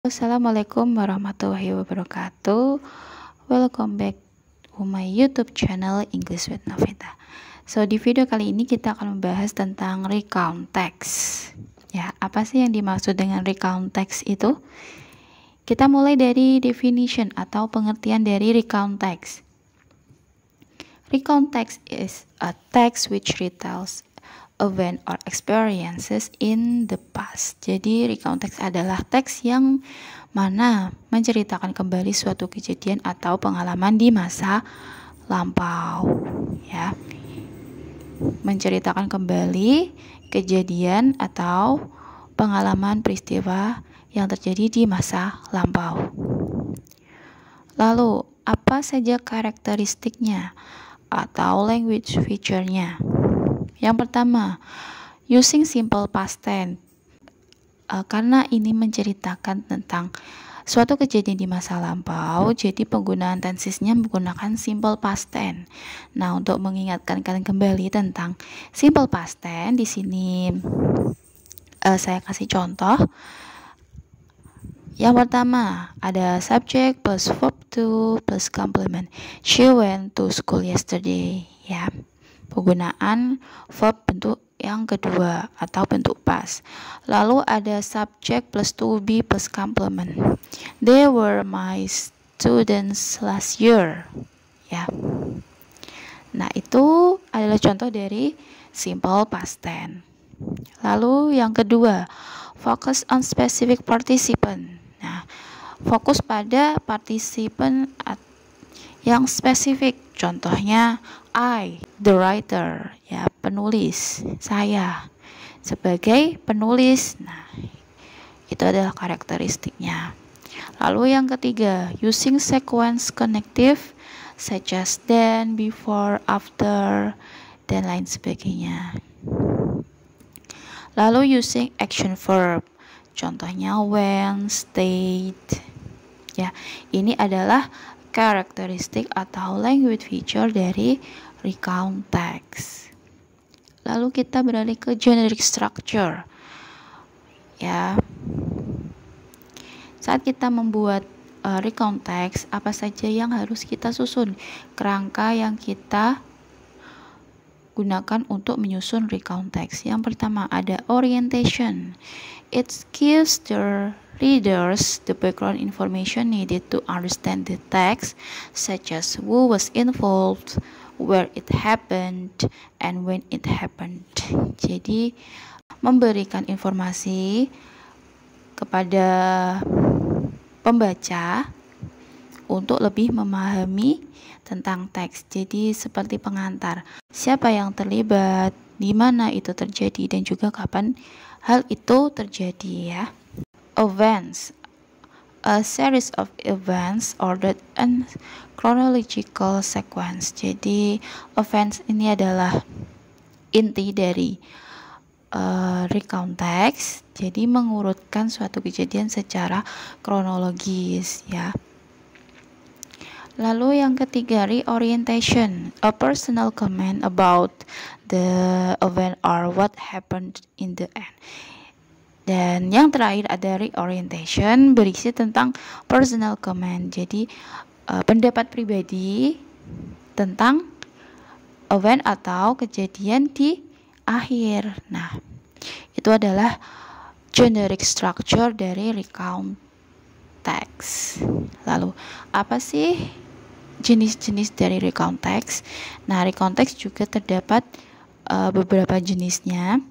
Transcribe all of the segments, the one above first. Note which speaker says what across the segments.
Speaker 1: Assalamualaikum warahmatullahi wabarakatuh. Welcome back to my YouTube channel English with Novita. So di video kali ini kita akan membahas tentang recount text. Ya, apa sih yang dimaksud dengan recount text itu? Kita mulai dari definition atau pengertian dari recount text. Recount text is a text which retells event or experiences in the past. Jadi recount text adalah teks yang mana menceritakan kembali suatu kejadian atau pengalaman di masa lampau, ya. Menceritakan kembali kejadian atau pengalaman peristiwa yang terjadi di masa lampau. Lalu, apa saja karakteristiknya atau language feature-nya? Yang pertama, using simple past tense. Karena ini menceritakan tentang suatu kejadian di masa lampau, jadi penggunaan tensesnya menggunakan simple past tense. Nah, untuk mengingatkan kalian kembali tentang simple past tense, di sini saya kasih contoh. Yang pertama, ada subject plus verb to plus complement. She went to school yesterday, ya. Penggunaan verb bentuk yang kedua atau bentuk past. Lalu ada subject plus to be plus complement. They were my students last year, ya. Nah, itu adalah contoh dari simple past tense. Lalu yang kedua, focus on specific participant. Nah, fokus pada partisipan yang spesifik. Contohnya, I, the writer, ya, penulis, saya sebagai penulis. Nah, itu adalah karakteristiknya. Lalu yang ketiga, using sequence connective such as then, before, after, dan lain sebagainya. Lalu using action verb. Contohnya when, stayed. Ya, ini adalah karakteristik atau language feature dari recount text. Lalu kita beralih ke generic structure. Ya. Saat kita membuat recount text, apa saja yang harus kita susun? Kerangka yang kita gunakan untuk menyusun recount text. Yang pertama ada orientation. It gives the readers the background information needed to understand the text, such as who was involved, where it happened, and when it happened. Jadi, memberikan informasi kepada pembaca untuk lebih memahami tentang teks. Jadi, seperti pengantar, siapa yang terlibat, di mana itu terjadi, dan juga kapan hal itu terjadi, ya. Events, a series of events ordered in chronological sequence. Jadi events ini adalah inti dari recount text. Jadi mengurutkan suatu kejadian secara kronologis, ya. Lalu yang ketiga, reorientation, a personal comment about the event or what happened in the end. Dan yang terakhir ada reorientation, berisi tentang personal comment. Jadi pendapat pribadi tentang event atau kejadian di akhir. Nah, itu adalah generic structure dari recount text. Lalu, apa sih jenis-jenis dari recount text? Nah, recount text juga terdapat beberapa jenisnya.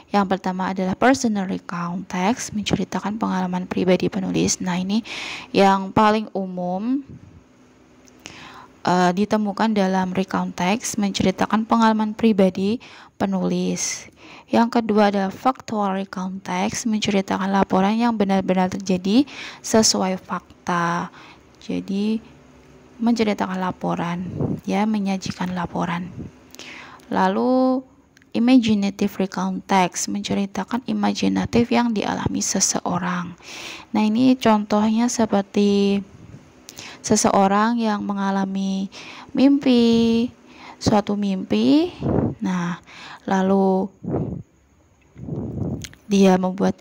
Speaker 1: Yang pertama adalah personal recount text, menceritakan pengalaman pribadi penulis. Nah, ini yang paling umum ditemukan dalam recount text, menceritakan pengalaman pribadi penulis. Yang kedua adalah factual recount text, menceritakan laporan yang benar-benar terjadi sesuai fakta. Jadi menceritakan laporan, ya, menyajikan laporan. Lalu imaginative recount text, menceritakan imajinatif yang dialami seseorang. Nah, ini contohnya seperti seseorang yang mengalami mimpi, suatu mimpi. Nah, lalu dia membuat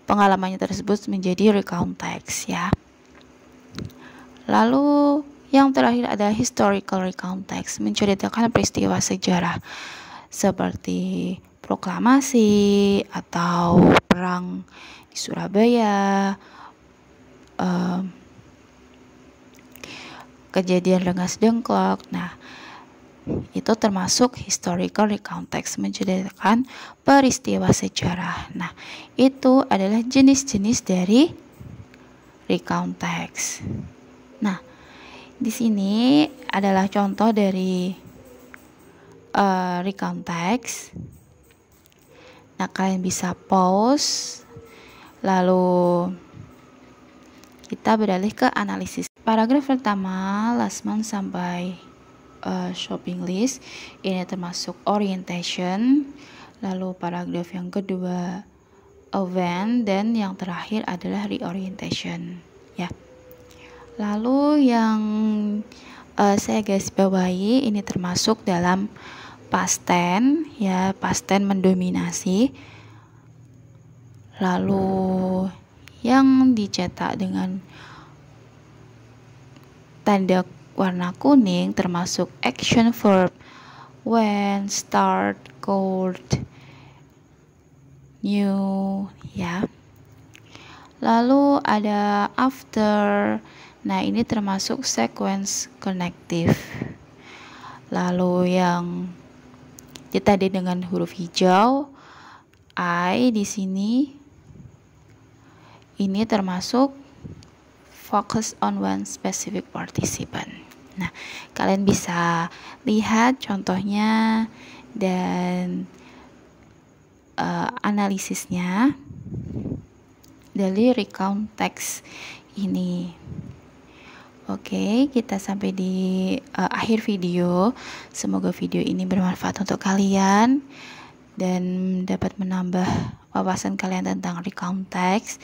Speaker 1: pengalamannya tersebut menjadi recount text ya. Lalu yang terakhir adalah historical recount text, menceritakan peristiwa sejarah seperti proklamasi atau perang di Surabaya, kejadian Rengas Dengklok. Nah, itu termasuk historical recount text, menceritakan peristiwa sejarah. Nah, itu adalah jenis-jenis dari recount text. Nah, di sini adalah contoh dari recount text. Nah, kalian bisa pause, lalu kita beralih ke analisis. Paragraf pertama, last month sampai shopping list, ini termasuk orientation. Lalu paragraf yang kedua, event, dan yang terakhir adalah reorientation ya. Lalu yang saya garis bawahi, ini termasuk dalam past tense ya, past tense mendominasi. Lalu yang dicetak dengan tanda warna kuning termasuk action verb when, start, cold, new ya. Lalu ada after. Nah, ini termasuk sequence connective. Lalu yang tadi dengan huruf hijau I di sini, ini termasuk focus on one specific participant. Nah, kalian bisa lihat contohnya dan analisisnya dari recount text ini. Oke, kita sampai di akhir video. Semoga video ini bermanfaat untuk kalian dan dapat menambah wawasan kalian tentang recount text.